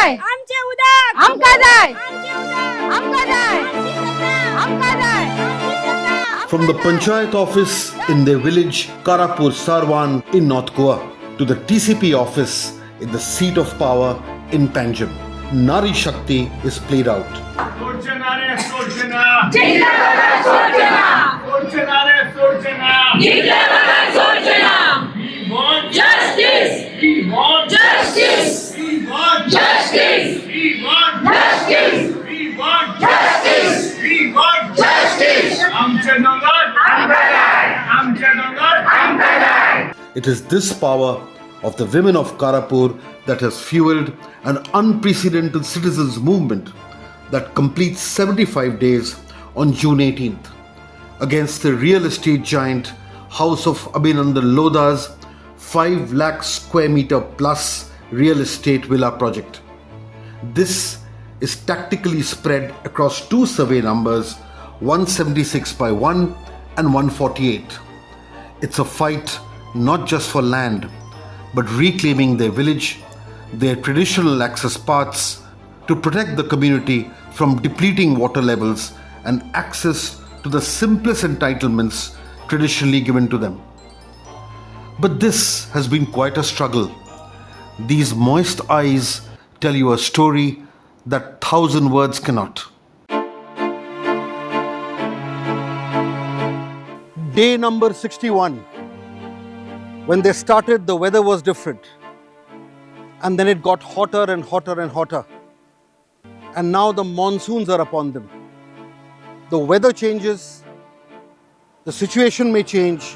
जाय आमचे उदक आमका जाय आमचे उदक आमका जाय आमची सत्ता आमका जाय आमची सत्ता From the panchayat office in their village Karapur-Sarvan in North Goa to the TCP office in the seat of power in Panjim, Nari Shakti is played out. Surjanare Surjana. जिंदाबाद सोचना Surjanare Surjana. जिंदाबाद सोचना We want justice We want justice We want justice We want justice We want justice We want justice आमचे डोंगर आमचे डोंगर It is this power of the women of Karapur that has fueled an unprecedented citizens' movement that completes 75 days on June 18th against the real estate giant House of Abhinandan Lodha's 5 lakh square meter plus real estate villa project. This is tactically spread across two survey numbers 176 by 1 and 148. It's a fight not just for land, but reclaiming their village, their traditional access paths, to protect the community from depleting water levels and access to the simplest entitlements traditionally given to them. But this has been quite a struggle. These moist eyes tell you a story that 1,000 words cannot. Day number 61. When they started, the weather was different. And then it got hotter and hotter and hotter. And now the monsoons are upon them. The weather changes, the situation may change,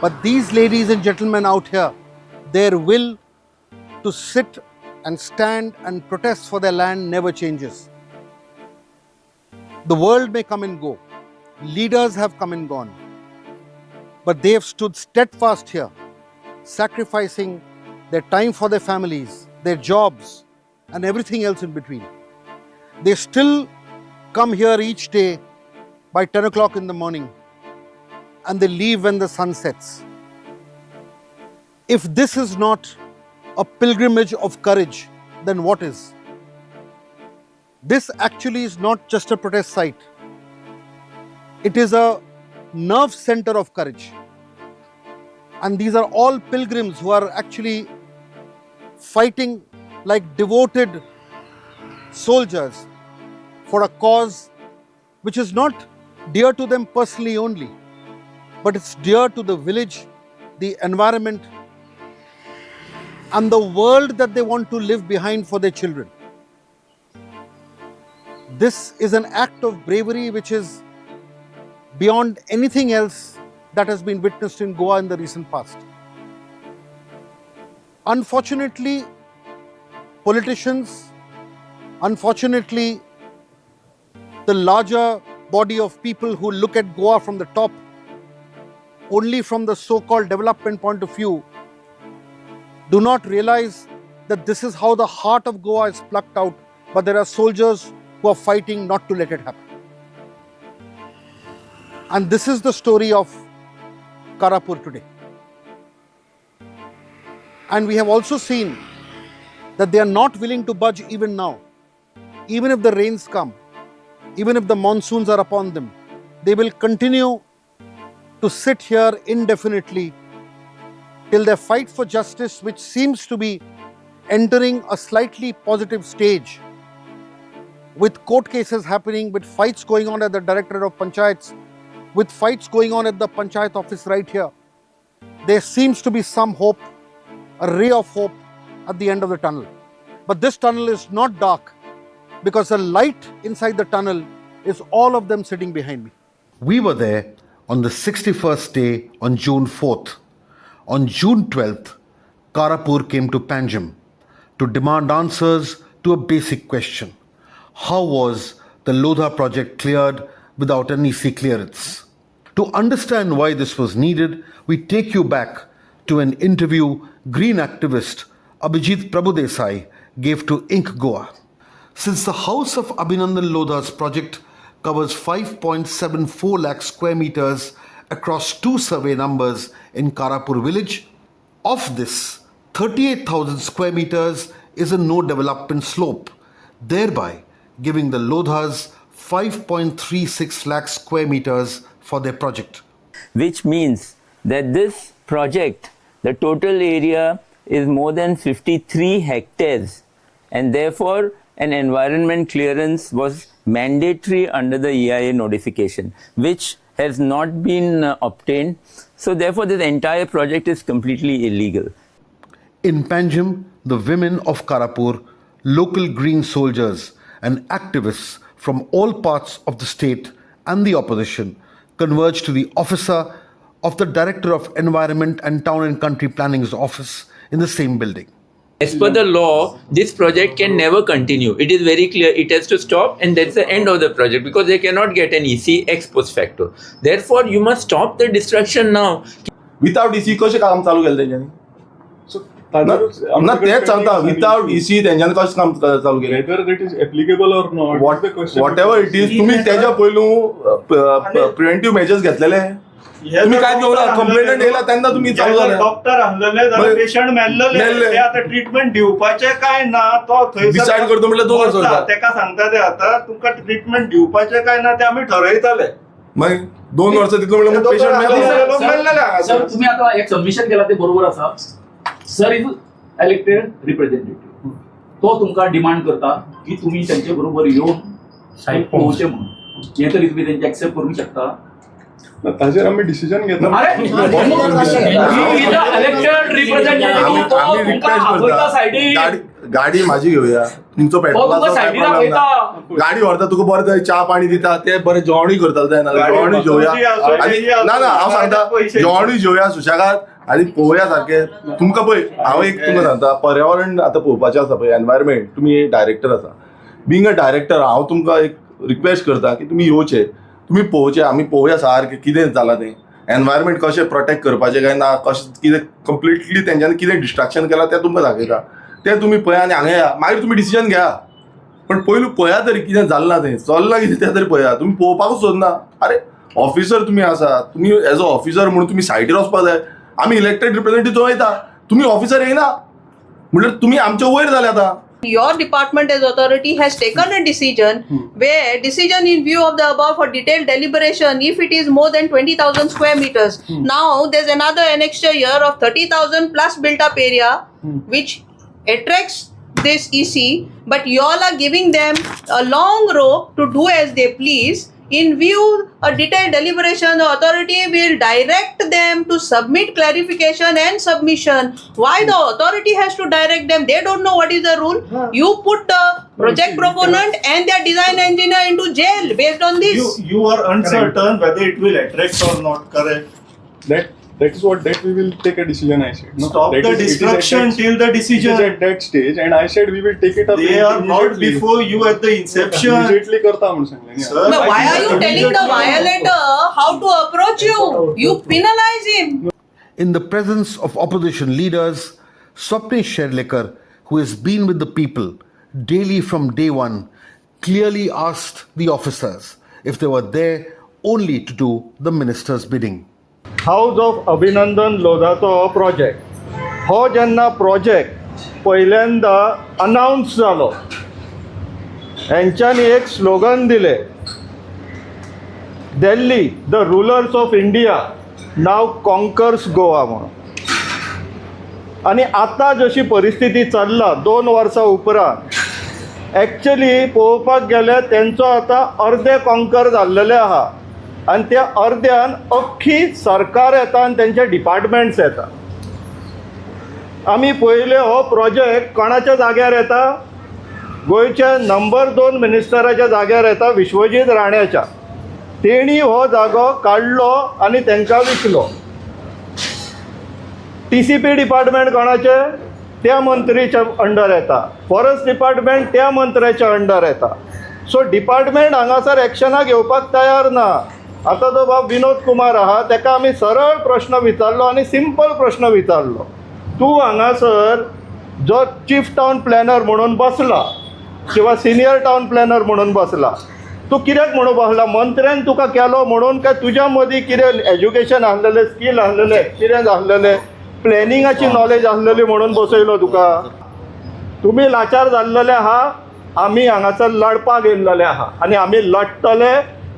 but these ladies and gentlemen out here, their will to sit and stand and protest for their land never changes. The world may come and go, leaders have come and gone, but they have stood steadfast here, sacrificing their time for their families, their jobs, and everything else in between. They still come here each day by 10 o'clock in the morning, and they leave when the sun sets. If this is not a pilgrimage of courage, then what is? This actually is not just a protest site. It is a nerve center of courage. And these are all pilgrims who are actually fighting like devoted soldiers for a cause which is not dear to them personally only, but it's dear to the village, the environment, and the world that they want to leave behind for their children. This is an act of bravery which is beyond anything else that has been witnessed in Goa in the recent past. Unfortunately, politicians, unfortunately, the larger body of people who look at Goa from the top, only from the so-called development point of view, do not realize that this is how the heart of Goa is plucked out, but there are soldiers who are fighting not to let it happen. And this is the story of Karapur today. And we have also seen that they are not willing to budge even now. Even if the rains come, even if the monsoons are upon them, they will continue to sit here indefinitely till their fight for justice, which seems to be entering a slightly positive stage, with court cases happening, with fights going on at the Directorate of Panchayats, with fights going on at the Panchayat office right here. There seems to be some hope, a ray of hope at the end of the tunnel. But this tunnel is not dark, because the light inside the tunnel is all of them sitting behind me. We were there on the 61st day on June 4th. On June 12th, Karapur came to Panjim to demand answers to a basic question. How was the Lodha project cleared without an EC clearance? To understand why this was needed, we take you back to an interview Green activist Abhijit Prabhudesai gave to Inc. Goa. Since the House of Abhinandan Lodha's project covers 5.74 lakh square meters across two survey numbers in Karapur village, of this, 38,000 square meters is a no development slope, thereby giving the Lodhas 5.36 lakh square meters for their project. Which means that this project, the total area is more than 53 hectares, and therefore an environment clearance was mandatory under the EIA notification, which has not been obtained. So therefore this entire project is completely illegal. In Panjim, the women of Karapur, local green soldiers and activists from all parts of the state and the opposition converged to the officer of the Director of Environment and Town and Country Planning's office in the same building. As per the law, this project can never continue. It is very clear. It has to stop, and that's the end of the project, because they cannot get an EC ex post facto. Therefore, you must stop the destruction now. Without इसी कशें काम चालू केलें तेंच्यांनी ना तेच सांगता without इसी तेंच्यांनी कशें काम चालू केलें whether it is applicable or not. What ever it is तुम्ही तेच्या पयलू प्रिव्हेंटिव्ह मेजर्स घेतलेले तुम्ही काय घेवना कंप्लेंट येयला तेन्ना तुम्ही चालू जालें डॉक्टर आहलेले जाल्यार पेशंट मेल्लेले ते आतां ट्रीटमेंट दिवपाचे काय ना तो थंय डिसायड करता म्हणल्यार 2 वर्सां जाता तेका सांगता ते आतां तुमकां ट्रीटमेंट दिवपाचे काय ना ते आमी ठरयताले मागीर 2 वर्सां तितलो म्हणल्यार पेशंट मेल्लेले सर तुम्ही आता एक सबमिशन केला ते बरोबर आसा. सर इज इलेक्टेड रिप्रेझेंटेटिव्ह तो तुमकां डिमांड करता की तुम्ही त्यांच्या बरोबर येऊन साहेब पोहोचे म्हणून हे तरी तुम्ही त्यांचे एक्सेप्ट करू शकता. ताजेर आम्ही डिसिजन घेतला. गाडी माझी घेऊया तुमचो पेट्रोल गाडी व्हरता तुका बरें च्या पाणी दिता ते बरें जेवणूय करता जायना जेवणूय जेवया आनी ना ना हांव सांगता जेवणूय जेवया सुशेगाद आनी पळोवया सारकें तुमकां पळय हांव एक तुमकां सांगता पर्यावरण आतां पळोवपाचें आसा पळय एनवायरमेंट तुमी डायरेक्टर आसा बिंग अ डायरेक्टर हांव तुमकां एक रिक्वेस्ट करता की तुमी येवचे तुम्ही पळोवचे आमी पळोवया सारकें कितें जालां तें एनवायरमेंट कशें प्रोटेक्ट करपाचें काय ना कशें कितें कंप्लिटली तेंच्यांनी कितें डिस्ट्रॅक्शन केलां तें तुमकां दाखयता तें तुमी पळया आनी हांगा या मागीर तुमी डिसिजन घेया पण पयलू पळया तरी कितें जाल्ला तें चल्लां कितें तें तरी पळया तुमी पळोवपाकूच सोदना अरे ऑफिसर तुमी आसा तुमी एज अ ऑफिसर म्हणून तुमी सायडीर वचपाक जाय आमी इलेक्टेड रिप्रेझेंटेटिव्ह वयता तुमी ऑफिसर येयना म्हणल्यार तुमी आमचे वयर जाले आतां. Your department as authority has taken a decision where decision in view of the above for detailed deliberation if it is more than 20,000 square meters. Now there's another annexure here of 30,000 plus built up area which attracts this EC, but you all are giving them a long rope to do as they please. In view a detailed deliberation, the authority will direct them to submit clarification and submission. Why the authority has to direct them? They don't know what is the rule. You put the project proponent and their design engineer into jail based on this. You are uncertain whether it will attract or not, correct? That is what we will take a decision. I said no. Stop the destruction till the decision. It is at that stage, and I said we will take it up. They are not before you at the inception. Immediately करता म्हणून सांगले. Sir, But why are you telling the violator how to approach you? You penalize him. In the presence of opposition leaders, Swapnesh Sherlekar, who has been with the people daily from day one, clearly asked the officers if they were there only to do the minister's bidding. House of अभिनंदन लोधाचो हो project हो जेन्ना project पहिल्यांदा announce जालो हेंच्यांनी एक slogan दिले Delhi the rulers of India now conquers Goa म्हणून आनी आतां जशी परिस्थिती चल्ला 2 वर्सां उपरांत एक्चुअली पळोवपाक गेल्यार तेंचो आतां अर्दे कॉन्कर जाल्लेले आहा आणि त्या अर्ध्यान अख्खी सरकार येता आणि त्यांचे डिपार्टमेंट्स येता. आमी पयले हो प्रोजेक्ट कोणाच्या जाग्यार येता गोंयच्या नंबर 2 मिनिस्टराच्या जाग्यार येता विश्वजीत राण्याच्या. तेणी हो जागो काडलो आनी तांकां विकलो. TCP डिपार्टमेंट कोणाचे त्या मंत्रीच्या अंडर येता फॉरेस्ट डिपार्टमेंट त्या मंत्र्याच्या अंडर येता. सो डिपार्टमेंट हांगासर एक्शनां घेवपाक तयार ना. आता जो बाब विनोद कुमार आहा ताका आमी सरळ प्रश्न विचारलो आनी सिंपल प्रश्न विचारलो तूं हांगासर जो चीफ टावन प्लॅनर म्हणून बसला किंवा सिनियर टावन प्लॅनर म्हणून बसला तूं कित्याक म्हणून बसला मंत्र्यान तुका केलो म्हणून काय तुज्या मदीं कितें एज्युकेशन आसलेलें स्कील आसलेलें एक्सपिरियन्स आसलेलें प्लॅनिंगाची नॉलेज आसलेली म्हणून बसयलो तुका. तुम्ही लाचार जाल्लेले आहा, आमी हांगासर लडपाक येयल्लेले आहा आनी आमी लडटले.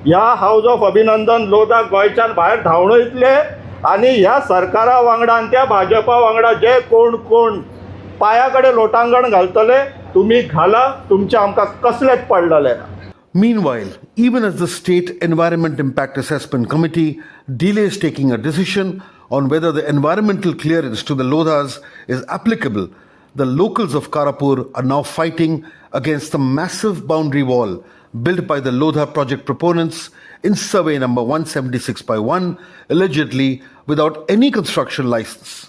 ह्या हाऊस ऑफ अभिनंदन लोधा गोंयच्यान भायर धांवडयतले आनी ह्या सरकारा वांगडा आनी त्या भाजपा वांगडा जे कोण पांया कडेन लोटांगण घालतले, तुमी घाला, तुमचे आमकां कसलेच पडलेले ना. Meanwhile, even as the State Environment Impact Assessment Committee delays taking a decision on whether the environmental clearance to the Lodhas is applicable, the locals of Karapur are now fighting against the massive boundary wall built by the Lodha project proponents in survey number 176/1, allegedly without any construction license.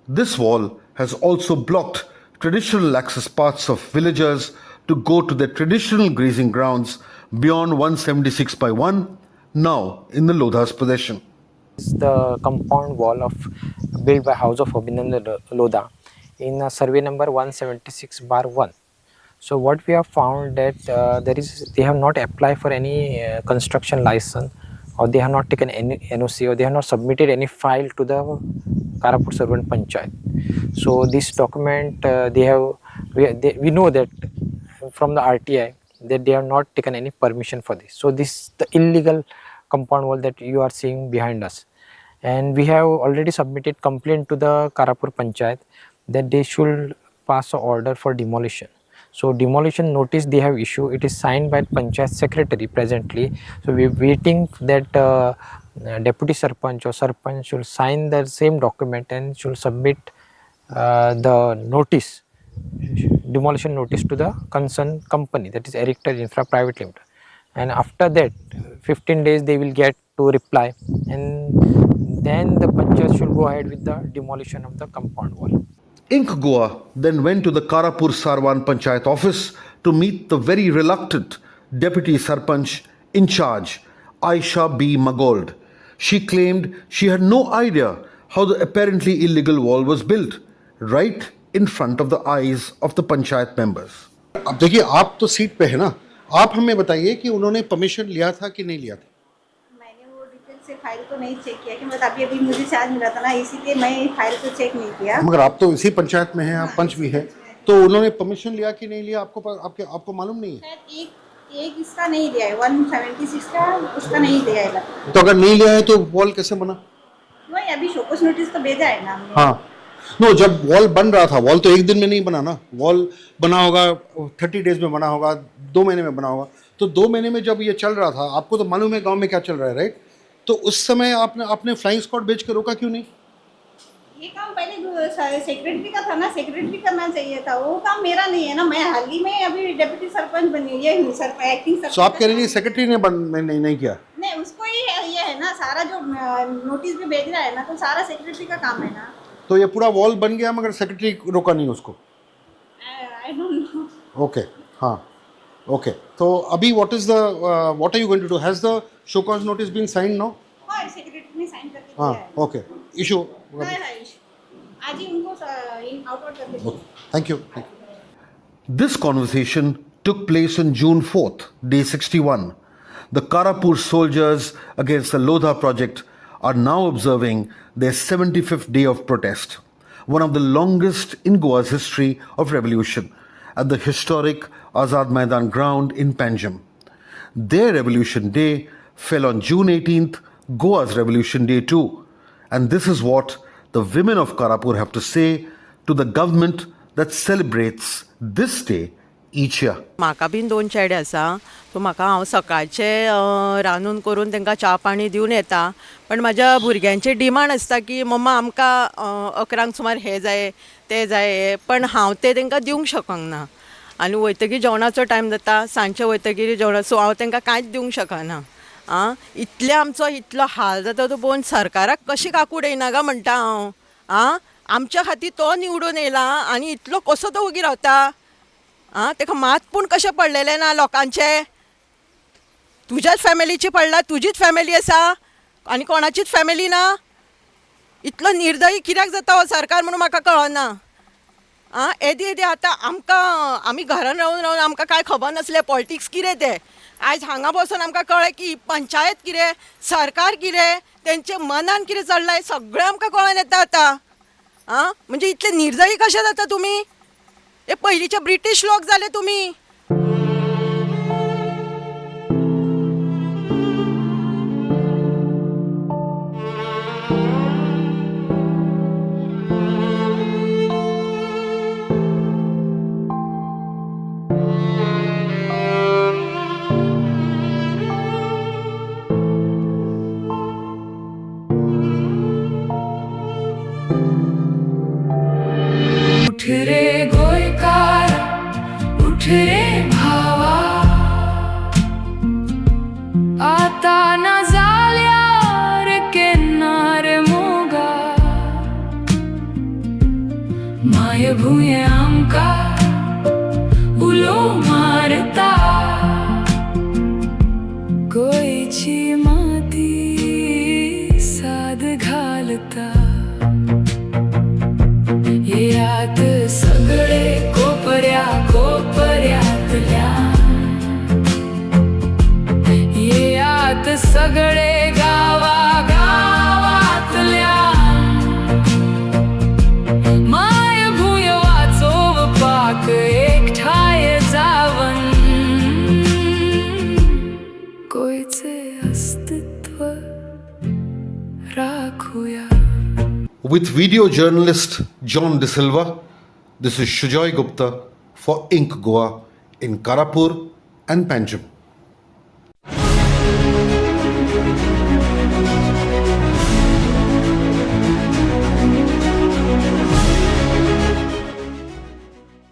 This wall has also blocked traditional access paths of villagers to go to their traditional grazing grounds beyond 176/1, now in the Lodha's possession. The compound wall of built by House of Abhinandan Lodha in survey number 176/1. So what we have found that they have not applied for any construction license, or they have not taken any NOC, or they have not submitted any file to the Karapur-Sarvan panchayat. So this document we know that from the RTI that they have not taken any permission for this. So this is the illegal compound wall that you are seeing behind us, and we have already submitted complaint to the Karapur panchayat that they should pass an order for demolition. So demolition notice they have issued. It is signed by panchayat secretary presently. So we are waiting that deputy sarpanch or sarpanch should sign the same document and should submit the notice, demolition notice, to the concerned company, that is Erector Infra Private Limited. And after that 15 days they will get to reply, and then the panchayat should go ahead with the demolition of the compound wall. Inc. Goa then went to the Karapur-Sarvan Panchayat office to meet the very reluctant Deputy Sarpanch in charge, Aisha B. Magold. She claimed she had no idea how the apparently illegal wall was built, right in front of the eyes of the Panchayat members. अब देखिए, आप तो seat पे है ना, आप हमें बताइए कि उन्होंने परमिशन लिया था कि नहीं लिया था? मैंने वो डिटेल से फाइल को नहीं चेक किया कि मतलब अभी मुझे चार्ज मिला था ना, इसीलिए मैं फाइल को चेक नहीं किया. मगर आप तो इसी पंचायत में हैं, आप पंच भी हैं, तो उन्होंने परमिशन लिया कि नहीं लिया आपको मालूम नहीं है? शायद एक इसका नहीं लिया है, 176 का उसका नहीं लिया है. तो अगर नहीं लिया है तो वॉल कैसे बना? वही अभी शोकस नोटिस तो भेजा है ना हमने. हाँ, नो, जब वॉल बन रहा था, वॉल तो एक दिन में नहीं बना ना, वॉल बना होगा 30 डेज में बना होगा, 2 महीने में बना होगा. तो 2 महीने में जब ये चल रहा था, आपको तो मालूम है गांव में क्या चल रहा है, राइट? तो उस समय आपने फ्लाइंग स्क्वाड भेज के रोका क्यों नहीं? ये काम पहले सेक्रेटरी का था ना, सेक्रेटरी करना चाहिए था, वो काम मेरा नहीं है ना. मैं हाल ही में अभी डेप्यूटी सरपंच बनी हुई है, एक्टिंग सरपंच. तो आप कह रहे हैं सेक्रेटरी ने नहीं किया? नहीं, उसको ही ये है ना, सारा जो नोटिस भी भेज रहा है ना, तो सारा सेक्रेटरी का काम है ना. तो ये पूरा वॉल बन गया मगर सेक्रेटरी रोका नहीं उसको? I don't know. ओके, हाँ, ओके. तो अभी what are you going to do? Has the show cause notice been signed now? हाँ, सेक्रेटरी ने साइन करके दिया हाँ, है. ओके. इशू आज ही उनको आउट करके दिया. Thank you. This conversation took place on June 4th, day 61. The Karapur soldiers against the Lodha project are now observing their 75th day of protest, one of the longest in Goa's history of revolution, at the historic Azad Maidan ground in Panjim. Their revolution day fell on June 18th, Goa's revolution day too. And this is what the women of Karapur have to say to the government that celebrates this day each year. म्हाका been 2 चेडे आसा, सो म्हाका हांव सकाळचे रांदून करून तांकां च्या पाणी दिवन येता. पण म्हाज्या भुरग्यांचे डिमांड आसता की मम्मा आमकां 11 सुमार हे जाय ते जाय, पण हांव ते तांकां दिवंक शकूंक ना. आनी वयतकीर जेवणाचो टायम जाता, सांजचे वयतकीर जेवणा, सो हांव तांकां कांयच दिवंक शकना. इतले आमचो इतलो हाल जाता तो पळोवन सरकाराक कशी काकूड येयना गा म्हणटा हांव. आमच्या खातीर तो निवडून येयला आनी इतलो कसो तो वगीर रावता. ताका मात पूण कशें पडलेले ना लोकांचे. तुज्याच फॅमिलीची पडला, तुजीच फॅमिली आसा आनी कोणाचीच फॅमिली ना. इतलो निर्दयी कित्याक जाता हो सरकार म्हणून म्हाका कळना. येदी आतां आमी घरान रावन आमकां कांय खबर नासलें पॉलिटिक्स कितें तें. आयज हांगा बसून आमकां कळ्ळें की पंचायत कितें, सरकार कितें, तेंचे मनान कितें चल्लां हें सगळें आमकां कळून येता आतां. म्हणजे इतले निर्दयी कशें जाता तुमी? हे पयलींचे ब्रिटीश लोक जाले तुम्ही. उठ रे गोयकार, उठ रे भावा, आता ना जाल्यार केन्ना रे मोगा. माय भुंये आमकां उलो मारता, गोंयची माती साद घालता. येयात सगळे कोपऱ्या कोपऱ्यातल्या, येयात सगळे गावा गावातल्या. माय भूय वाचोवपाक एकठांय जावन, गोंयचे अस्तित्व राखुया. With video journalist John De Silva, this is Shujoy Gupta for Ink Goa in Karapur and Panjim.